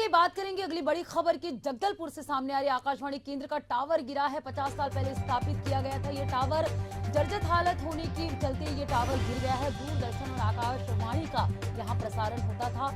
चलिए बात करेंगे अगली बड़ी खबर की। जगदलपुर से सामने आ रही आकाशवाणी केंद्र का टावर गिरा है। 50 साल पहले स्थापित किया गया था ये टावर। जर्जर हालत होने के चलते ये टावर गिर गया है। दूरदर्शन और आकाशवाणी का यहाँ प्रसारण होता था।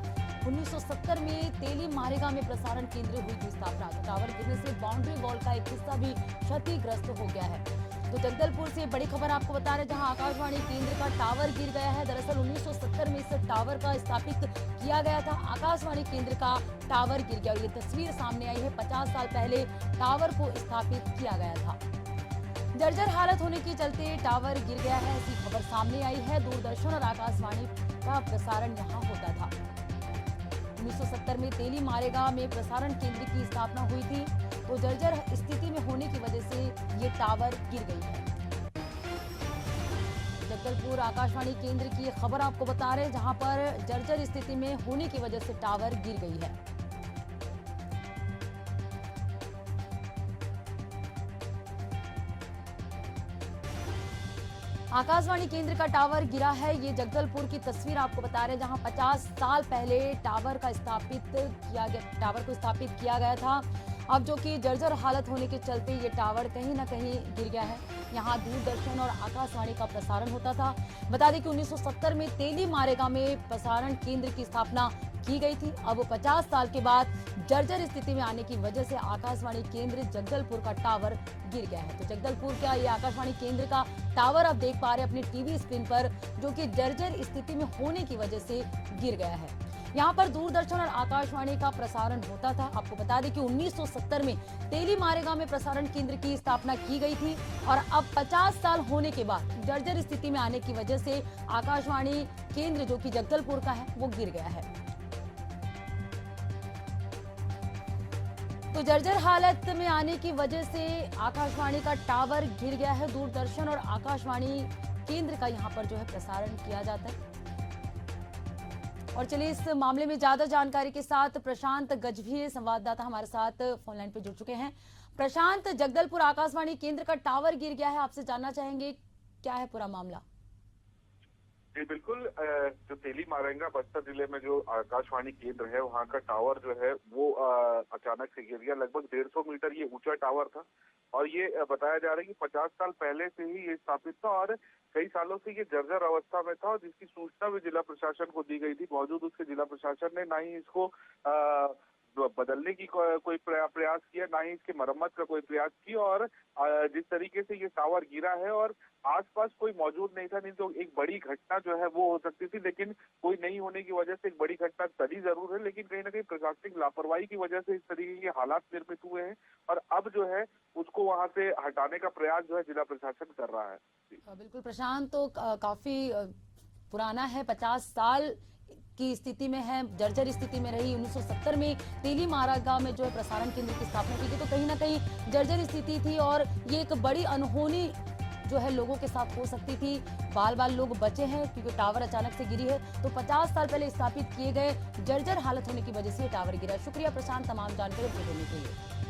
1970 में तेली मारेगा में प्रसारण केंद्र हुई थी स्थापना। तो टावर गिरने से बाउंड्री वॉल का एक हिस्सा भी क्षतिग्रस्त हो गया है। तो जगदलपुर से बड़ी खबर आपको बता रहे हैं, जहां आकाशवाणी केंद्र का टावर गिर गया है। दरअसल 1970 में इस टावर का स्थापित किया गया था। आकाशवाणी केंद्र का टावर गिर गया और ये तस्वीर सामने आई है। 50 साल पहले टावर को स्थापित किया गया था। जर्जर हालत होने के चलते टावर गिर गया है, ऐसी खबर सामने आई है। दूरदर्शन और आकाशवाणी का प्रसारण यहाँ होता था। 1970 में तेली मारेगा में प्रसारण केंद्र की स्थापना हुई थी। तो जर्जर स्थिति में होने की वजह से ये टावर गिर गई है। जगदलपुर आकाशवाणी केंद्र की खबर आपको बता रहे हैं, जहां पर जर्जर स्थिति में होने की वजह से टावर गिर गई है। आकाशवाणी केंद्र का टावर गिरा है। ये जगदलपुर की तस्वीर आपको बता रहे हैं, जहां 50 साल पहले टावर को स्थापित किया गया था। अब जो कि जर्जर हालत होने के चलते ये टावर कहीं ना कहीं गिर गया है। यहाँ दूरदर्शन और आकाशवाणी का प्रसारण होता था। बता दें कि 1970 में तेली मारेगा में प्रसारण केंद्र की स्थापना की गई थी। अब 50 साल के बाद जर्जर स्थिति में आने की वजह से आकाशवाणी केंद्र जगदलपुर का टावर गिर गया है। तो जगदलपुर का ये आकाशवाणी केंद्र का टावर आप देख पा रहे हैं अपनी टीवी स्क्रीन पर, जो कि जर्जर स्थिति में होने की वजह से गिर गया है। यहाँ पर दूरदर्शन और आकाशवाणी का प्रसारण होता था। आपको बता दें कि 1970 में तेली मारेगा में प्रसारण केंद्र की स्थापना की गई थी और अब 50 साल होने के बाद जर्जर स्थिति में आने की वजह से आकाशवाणी केंद्र जो कि जगदलपुर का है वो गिर गया है। तो जर्जर हालत में आने की वजह से आकाशवाणी का टावर गिर गया है। दूरदर्शन और आकाशवाणी केंद्र का यहाँ पर जो है प्रसारण किया जाता है। और चलिए इस मामले में ज्यादा जानकारी के साथ प्रशांत गजभिये संवाददाता हमारे साथ फोन लाइन पे जुड़ चुके हैं। प्रशांत, जगदलपुर आकाशवाणी केंद्र का टावर गिर गया है, आपसे जानना चाहेंगे क्या है पूरा मामला? जी बिल्कुल, जो तेली मारेगा बस्तर जिले में जो आकाशवाणी केंद्र है वहाँ का टावर जो है वो अचानक से गिर गया। लगभग 150 मीटर ये ऊंचा टावर था और ये बताया जा रहा है कि 50 साल पहले से ही ये स्थापित था और कई सालों से ये जर्जर अवस्था में था और जिसकी सूचना भी जिला प्रशासन को दी गई थी। मौजूद उसके जिला प्रशासन ने ना ही इसको बदलने की कोई प्रयास किया, ना ही इसकी मरम्मत का कोई प्रयास किया और जिस तरीके से ये टावर गिरा है और आसपास कोई मौजूद नहीं था, नहीं तो एक बड़ी घटना जो है वो हो सकती थी, लेकिन कोई नहीं होने की वजह से एक बड़ी घटना टली जरूर है, लेकिन कहीं ना कहीं प्रशासनिक लापरवाही की वजह से इस तरीके के हालात निर्मित हुए हैं और अब जो है उसको वहां से हटाने का प्रयास जो है जिला प्रशासन कर रहा है। बिल्कुल प्रशांत, तो काफी पुराना है, 50 साल की स्थिति में है, जर्जर स्थिति में रही। 1970 में तेली मारेगा में जो है प्रसारण केंद्र की स्थापना की गई, तो कहीं ना कहीं जर्जर स्थिति थी और ये एक बड़ी अनहोनी जो है लोगों के साथ हो सकती थी। बाल बाल लोग बचे हैं क्योंकि टावर अचानक से गिरी है। तो 50 साल पहले स्थापित किए गए जर्जर हालत होने की वजह से टावर गिरा। शुक्रिया प्रशांत तमाम जानकारी देने के लिए।